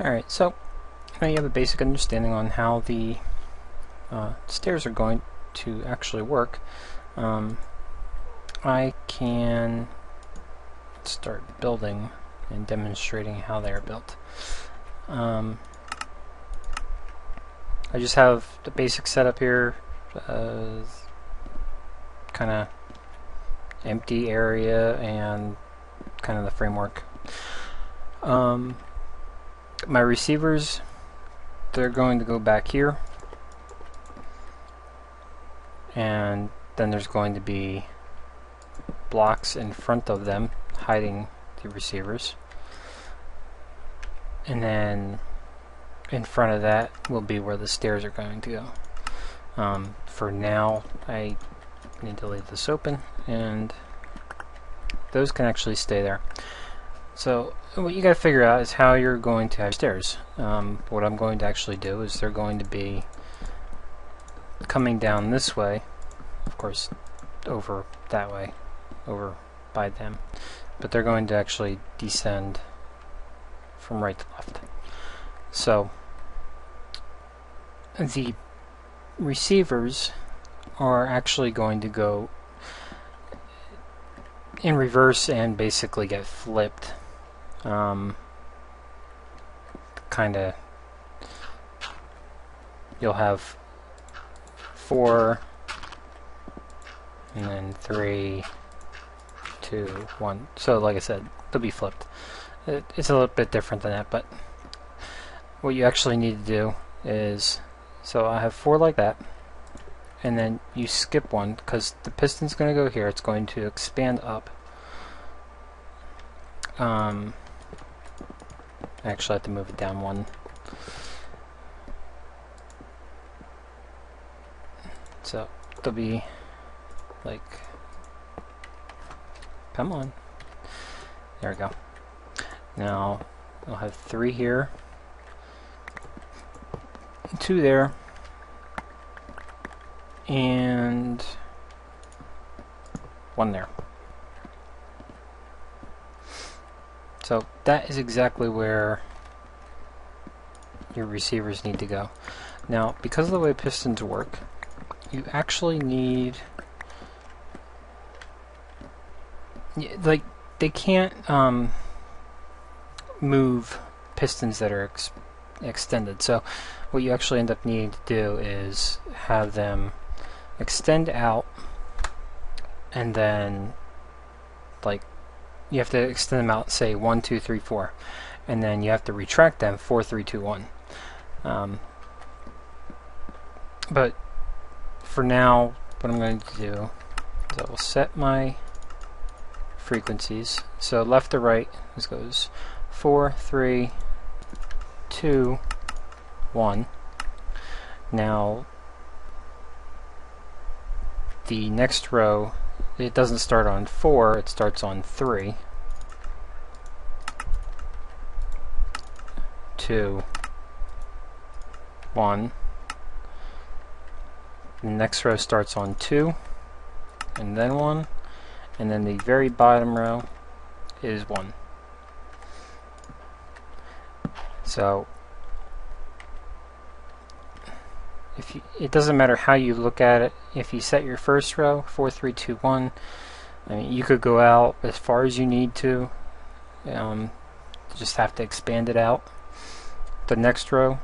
Alright, so now you have a basic understanding on how the stairs are going to actually work. I can start building and demonstrating how they are built. I just have the basic setup here, kind of empty area and kind of the framework. My receivers, they're going to go back here, and then there's going to be blocks in front of them hiding the receivers, and then in front of that will be where the stairs are going to go. For now, I need to leave this open, and those can actually stay there. So what you got to figure out is how you're going to have stairs. What I'm going to actually do is they're going to be coming down this way, of course over that way, over by them, but they're going to actually descend from right to left. So the receivers are actually going to go in reverse and basically get flipped. Kind of, you'll have 4 and then 3, 2, 1. So like I said, they'll be flipped. It's a little bit different than that, but what you actually need to do is, so I have 4 like that, and then you skip one because the piston's going to go here. It's going to expand up. Actually, I have to move it down 1. So it'll be like, come on. There we go. Now I'll have 3 here, 2 there, and 1 there. So that is exactly where your receivers need to go. Now, because of the way pistons work, you actually need, like, they can't move pistons that are extended. So what you actually end up needing to do is have them extend out, and then, like, you have to extend them out, say 1, 2, 3, 4, and then you have to retract them 4, 3, 2, 1. But for now, what I'm going to do is I will set my frequencies. So left to right, this goes 4, 3, 2, 1. Now the next row, it doesn't start on 4, it starts on 3, 2, 1. The next row starts on 2, and then 1, and then the very bottom row is 1. So it doesn't matter how you look at it. If you set your first row 4, 3, 2, 1, I mean, you could go out as far as you need to. Just have to expand it out. The next row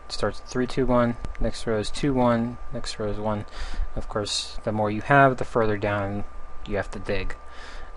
starts 3, 2, 1. Next row is 2, 1. Next row is 1. Of course, the more you have, the further down you have to dig.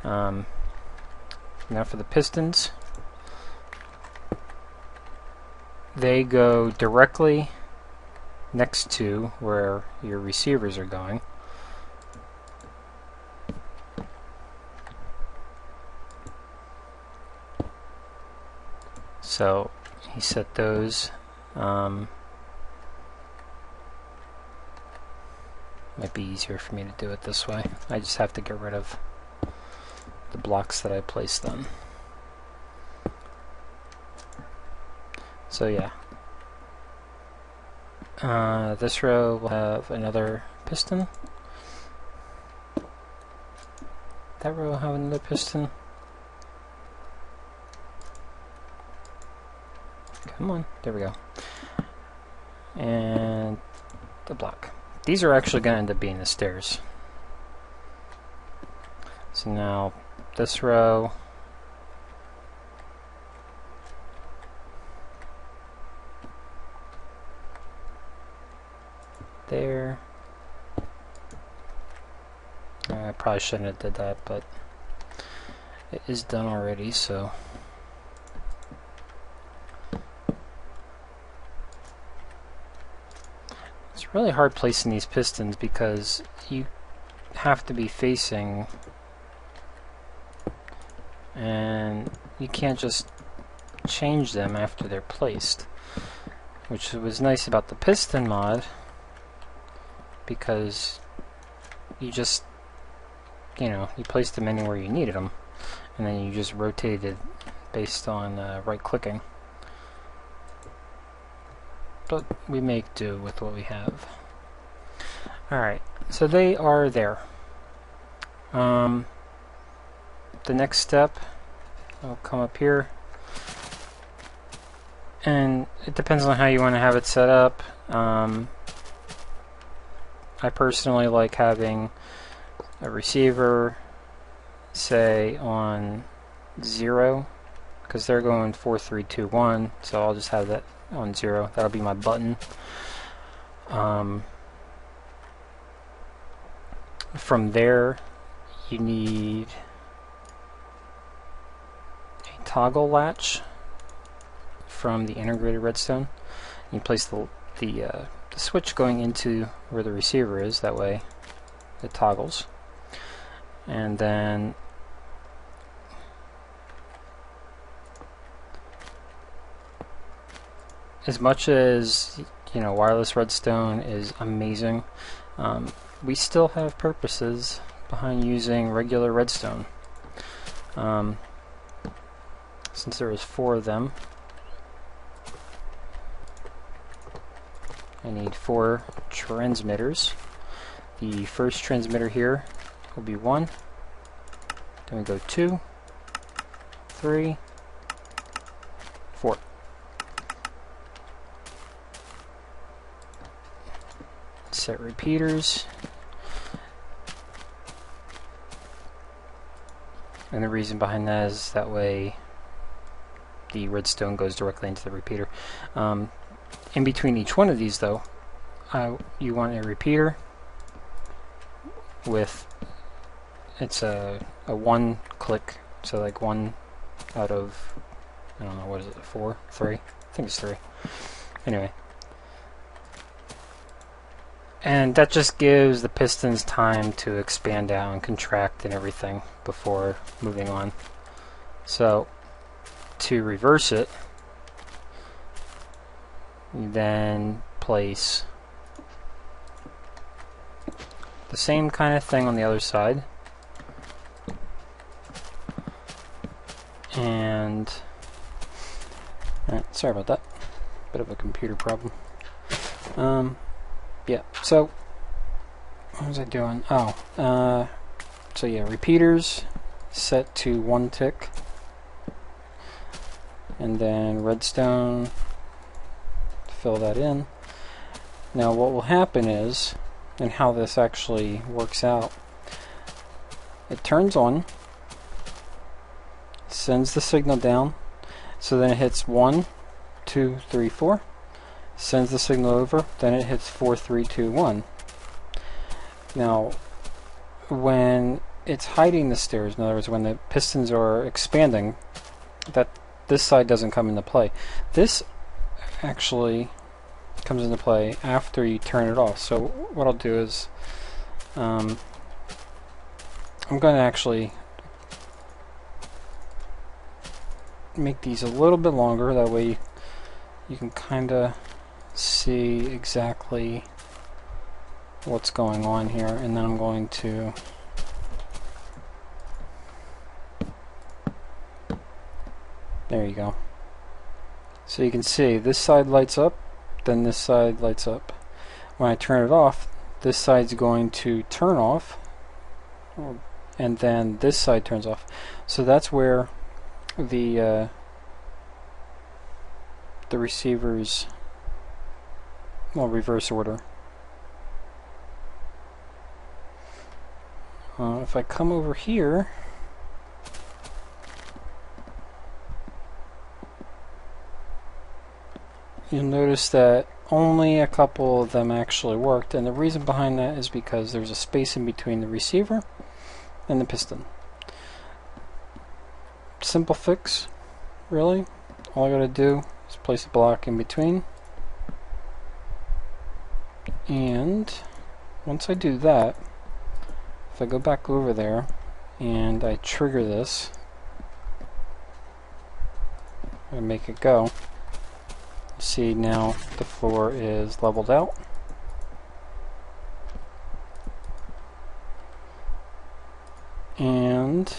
Now for the pistons, they go directly next to where your receivers are going. So he set those. Might be easier for me to do it this way. I just have to get rid of the blocks that I placed on. So yeah. This row will have another piston. That row will have another piston. Come on, there we go. And the block. These are actually going to end up being the stairs. So now this row, there. I probably shouldn't have did that, but it is done already, so. It's really hard placing these pistons because you have to be facing, and you can't just change them after they're placed, which was nice about the piston mod, because you just, you know, you placed them anywhere you needed them, and then you just rotated based on right clicking. But we make do with what we have. Alright, so they are there. The next step, I'll come up here, and it depends on how you want to have it set up. I personally like having a receiver, say, on 0, because they're going 4, 3, 2, 1, so I'll just have that on 0. That'll be my button. From there, you need a toggle latch from the integrated redstone. You place the switch going into where the receiver is, that way it toggles. And then as much as, you know, wireless redstone is amazing, we still have purposes behind using regular redstone. Since there is 4 of them, I need 4 transmitters. The first transmitter here will be 1, then we go 2, 3, 4. Set repeaters, and the reason behind that is that way the redstone goes directly into the repeater. In between each one of these, though, you want a repeater with, it's a 1 click, so like 1 out of, I don't know, what is it, 4, 3? I think it's 3. Anyway. And that just gives the pistons time to expand out and contract and everything before moving on. So, to reverse it, you then place the same kind of thing on the other side. And, sorry about that. Bit of a computer problem. Yeah, so what was I doing? Oh, so yeah, repeaters set to 1 tick, and then redstone, fill that in. Now what will happen is, and how this actually works out, it turns on, sends the signal down, so then it hits 1, 2, 3, 4. Sends the signal over, then it hits 4, 3, 2, 1. Now, when it's hiding the stairs, in other words, when the pistons are expanding, this side doesn't come into play. This actually comes into play after you turn it off. So what I'll do is, I'm going to actually make these a little bit longer, that way you can kind of see exactly what's going on here, and then I'm going to there you go. So you can see this side lights up, then this side lights up. When I turn it off, this side's going to turn off, and then this side turns off. So that's where the the receivers, well, reverse order. If I come over here, you'll notice that only a couple of them actually worked, and the reason behind that is because there's a space in between the receiver and the piston. Simple fix, really. All I gotta do is place a block in between, and once I do that, if I go back over there and I trigger this and make it go, see now the floor is leveled out. And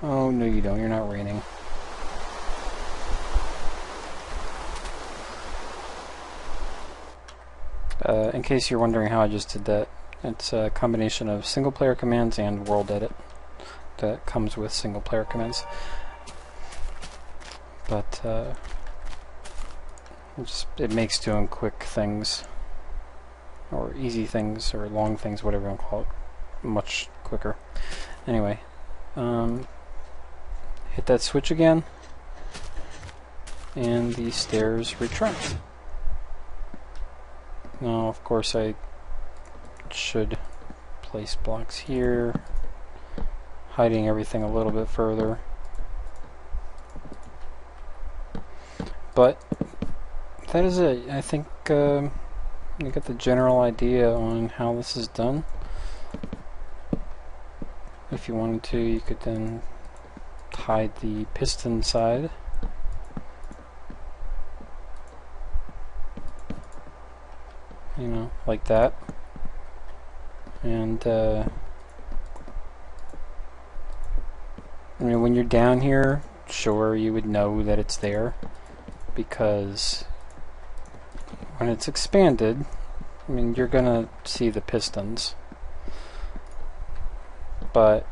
oh no, you don't, you're not raining. In case you're wondering how I just did that, it's a combination of single player commands and world edit that comes with single player commands. But it makes doing quick things, or easy things, or long things, whatever you want to call it, much quicker. Anyway, hit that switch again, and the stairs retract. Now, of course, I should place blocks here, hiding everything a little bit further. But that is it. I think you get the general idea on how this is done. If you wanted to, you could then hide the piston side. You know, like that. And I mean, when you're down here, sure, you would know that it's there, because when it's expanded, I mean, you're gonna see the pistons. But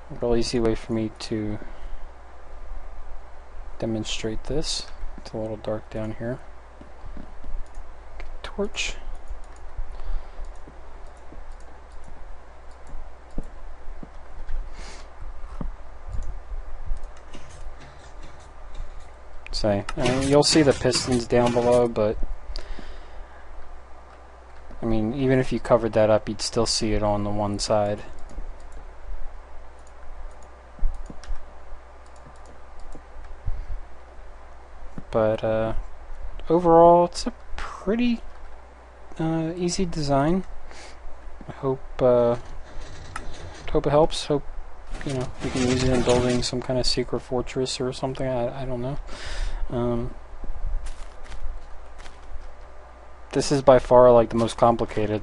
a real easy way for me to demonstrate this, it's a little dark down here. Torch. So, I mean, you'll see the pistons down below, but I mean, even if you covered that up, you'd still see it on the one side. But overall, it's a pretty easy design. I hope it helps. Hope you know you can use it in building some kind of secret fortress or something. I don't know. This is by far like the most complicated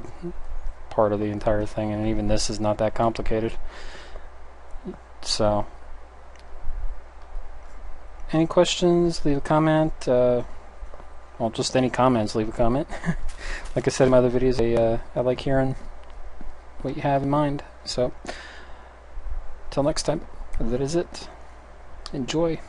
part of the entire thing, and even this is not that complicated. So, any questions? Leave a comment. Well, just any comments, leave a comment. Like I said in my other videos, I like hearing what you have in mind. So, till next time, that is it. Enjoy.